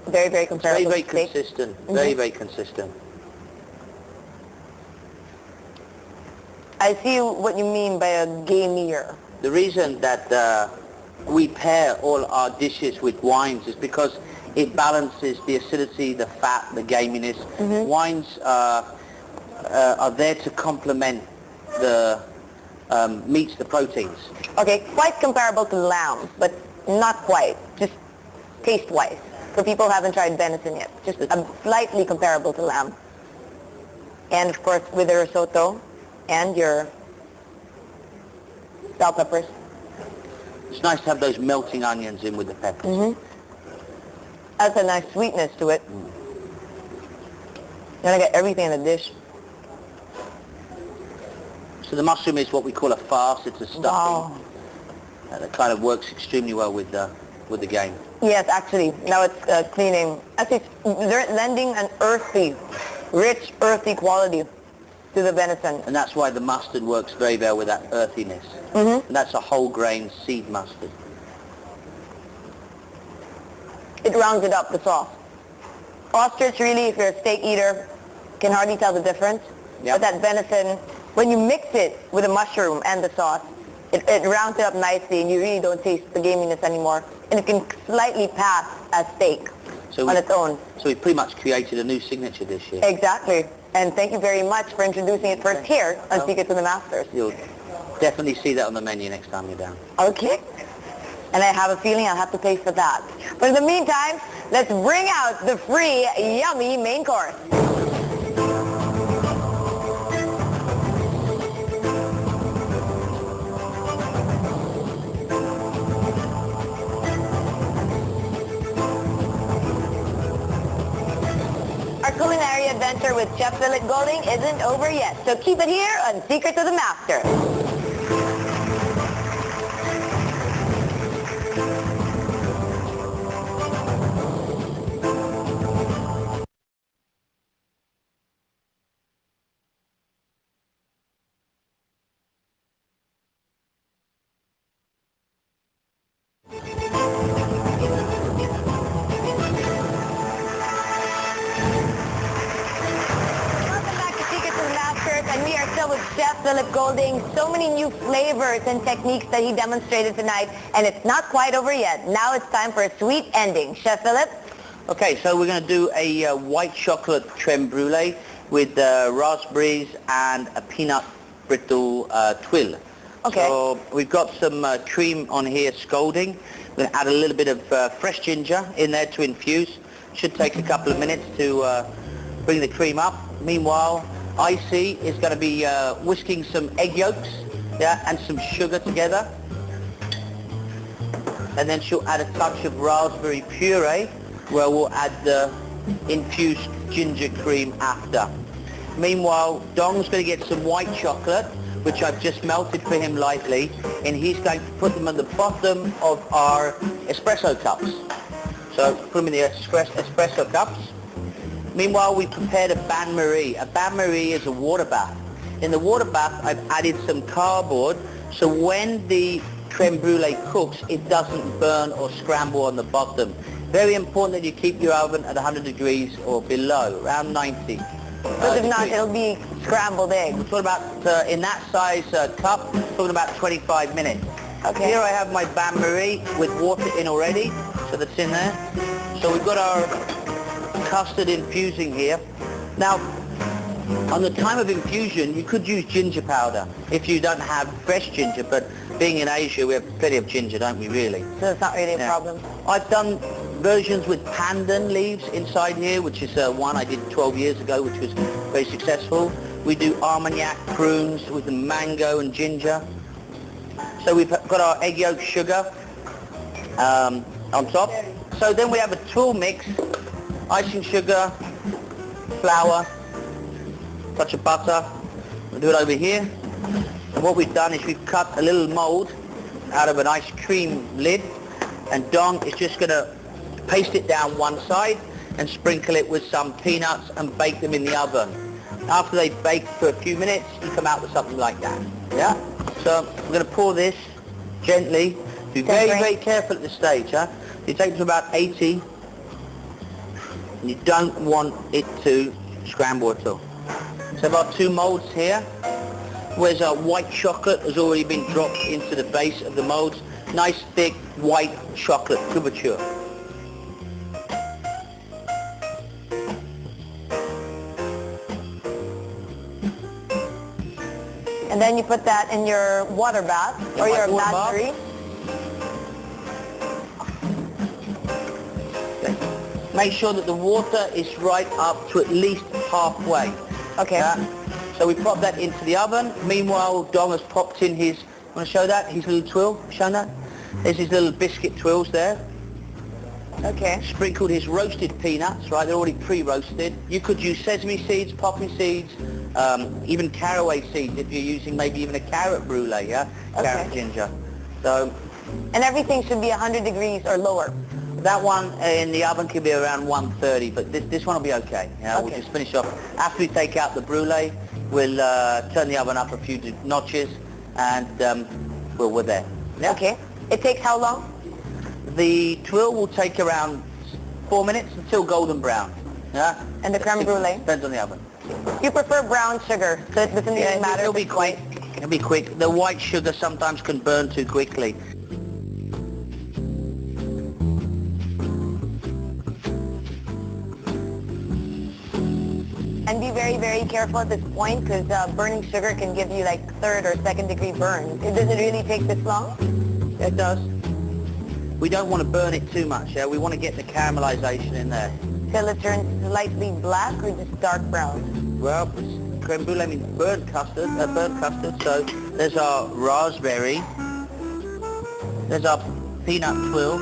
very, very comparable. Very, very consistent. Very, very consistent. I see what you mean by a gamier. The reason that we pair all our dishes with wines is because it balances the acidity, the fat, the gaminess. Wines are there to complement the meats, the proteins. Okay, quite comparable to lamb, but not quite, just taste-wise. For people who haven't tried venison yet, just slightly comparable to lamb. And of course, with the risotto and your bell peppers. It's nice to have those melting onions in with the peppers. Adds a nice sweetness to it. You're gonna get everything in the dish. So the mushroom is what we call a farce. It's a stuffing. Wow. That kind of works extremely well with the game. Yes, actually. Now it's cleaning. Actually, it's lending an earthy, rich, earthy quality to the venison. And that's why the mustard works very well with that earthiness. And that's a whole grain seed mustard. It rounds it up, the sauce. Ostrich, really, if you're a steak eater, can hardly tell the difference. Yep. But that venison, when you mix it with the mushroom and the sauce, it rounds it up nicely, and you really don't taste the gaminess anymore. And it can slightly pass as steak on its own. So we pretty much created a new signature dish here. Exactly. And thank you very much for introducing it first here on Secret to the Masters. You'll definitely see that on the menu next time you're down. Okay. And I have a feeling I'll have to pay for that. But in the meantime, let's bring out the free, yummy main course. Our culinary adventure with Chef Issa Litton isn't over yet, so keep it here on Secret to the Master. And we are still with Chef Philip Golding. So many new flavors and techniques that he demonstrated tonight, and it's not quite over yet. Now it's time for a sweet ending. Chef Philip? Okay, so we're going to do a white chocolate creme brulee with raspberries and a peanut brittle twill. Okay. So we've got some cream on here scalding. We're going to add a little bit of fresh ginger in there to infuse. Should take a couple of minutes to bring the cream up. Meanwhile, Issa is going to be whisking some egg yolks, and some sugar together. And then she'll add a touch of raspberry puree, where we'll add the infused ginger cream after. Meanwhile, Dong's going to get some white chocolate, which I've just melted for him lightly, and he's going to put them at the bottom of our espresso cups. So put them in the espresso cups. Meanwhile, we prepared a bain-marie. A bain-marie is a water bath. In the water bath, I've added some cardboard, so when the creme brulee cooks, it doesn't burn or scramble on the bottom. Very important that you keep your oven at 100 degrees or below, around 90. Because if not, it'll be scrambled eggs. We're talking about, in that size cup, talking about 25 minutes. Okay. Here I have my bain-marie with water in already, so that's in there. So we've got our custard infusing here. Now, on the time of infusion, you could use ginger powder if you don't have fresh ginger, but being in Asia, we have plenty of ginger, don't we, really? So it's not really a problem. I've done versions with pandan leaves inside here, which is one I did 12 years ago, which was very successful. We do Armagnac prunes with the mango and ginger. So we've got our egg yolk sugar on top. So then we have a tool mix, icing sugar, flour, touch of butter. We'll do it over here. And what we've done is we've cut a little mold out of an ice cream lid, and Dong is just going to paste it down one side and sprinkle it with some peanuts and bake them in the oven. After they've baked for a few minutes, you come out with something like that. Yeah? So we're going to pour this gently. Be very, very careful at this stage. You take it to about 80. And you don't want it to scramble at all. So I've got 2 molds here. Whereas our white chocolate has already been dropped into the base of the molds. Nice thick white chocolate couverture. And then you put that in your water bath or your battery. Okay. Make sure that the water is right up to at least halfway. Okay. So we pop that into the oven. Meanwhile, Dong has popped in his, want to show that? His little twill, shown that? There's his little biscuit twills there. Okay. Sprinkled his roasted peanuts, right? They're already pre-roasted. You could use sesame seeds, poppy seeds, even caraway seeds if you're using maybe even a carrot brulee, yeah? Okay. Carrot ginger. So, and everything should be 100 degrees or lower. that one in the oven could be around 130, but this one will be okay. You know, Okay. We'll just finish off. After we take out the brulee, we'll turn the oven up a few notches, and we're there. Yeah? Okay. It takes how long? The twill will take around 4 minutes until golden brown. Yeah? And the creme brulee? Depends on the oven. You prefer brown sugar, so it doesn't really matter. It'll be quick. It'll be quick. The white sugar sometimes can burn too quickly. And be very, very careful at this point, because burning sugar can give you like 3rd or 2nd degree burns. Does it really take this long? It does. We don't want to burn it too much, yeah? We want to get the caramelization in there. Till it turns slightly black or just dark brown? Well, creme brulee means burnt custard, so there's our raspberry, there's our peanut twill,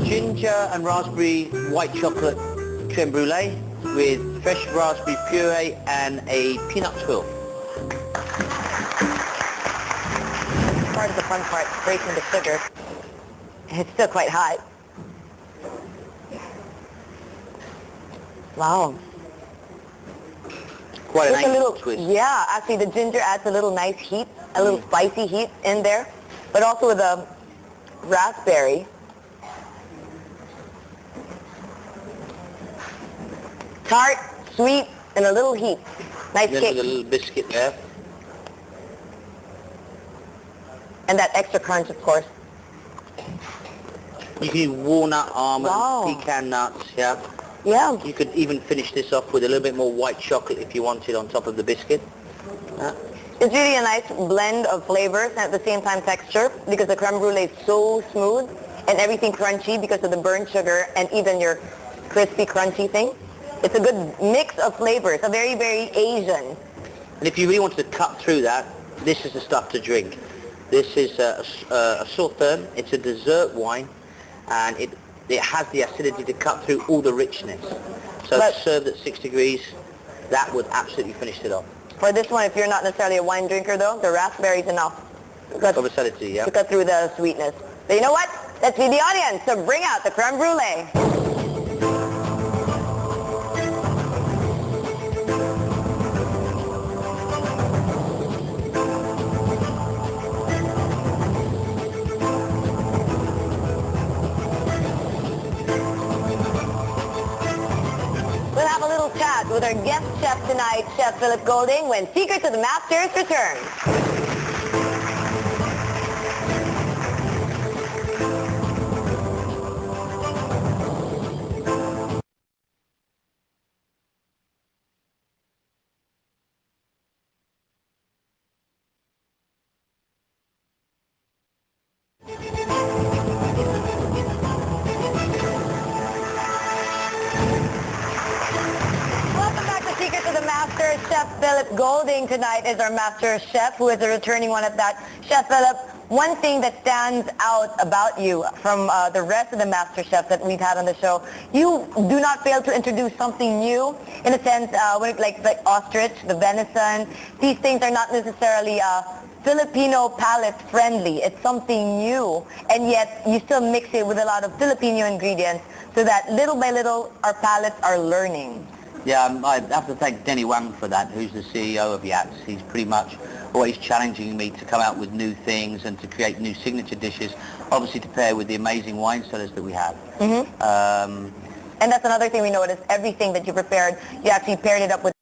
ginger and raspberry white chocolate creme brulee with fresh raspberry puree and a peanut twill. Part of the fun part, breaking the sugar. It's still quite hot. Wow. Quite Just an a little twist. Yeah, actually the ginger adds a little nice heat, a little spicy heat in there, but also with the raspberry. Tart, sweet, and a little heat. Nice Then kick. with a little biscuit there. And that extra crunch, of course. You can use walnut, almond, Wow. pecan nuts, yeah. Yeah. You could even finish this off with a little bit more white chocolate if you wanted on top of the biscuit. It's really a nice blend of flavors and at the same time texture, because the creme brulee is so smooth and everything crunchy because of the burnt sugar and even your crispy crunchy thing. It's a good mix of flavors, a very, very Asian. And if you really wanted to cut through that, this is the stuff to drink. This is a sauterne. It's a dessert wine, and it has the acidity to cut through all the richness. So served at 6 degrees, that would absolutely finish it off. For this one, if you're not necessarily a wine drinker though, the raspberry is enough Of acidity, yeah. to cut through the sweetness. But you know what? Let's feed the audience, so bring out the creme brulee. We'll have a little chat with our guest chef tonight, Chef Philip Golding, when Secrets of the Masters returns. Welcome back to Secrets of the Masters. Chef Philip Golding tonight is our master chef, who is a returning one at that. Chef Philip, one thing that stands out about you from the rest of the master chefs that we've had on the show, you do not fail to introduce something new. In a sense, like ostrich, the venison, these things are not necessarily Filipino palate friendly. It's something new, and yet you still mix it with a lot of Filipino ingredients so that little by little our palates are learning. Yeah, I have to thank Denny Wang for that, who's the CEO of Yaps. He's pretty much always challenging me to come out with new things and to create new signature dishes, obviously to pair with the amazing wine cellars that we have. And that's another thing we noticed. Everything that you prepared, you actually paired it up with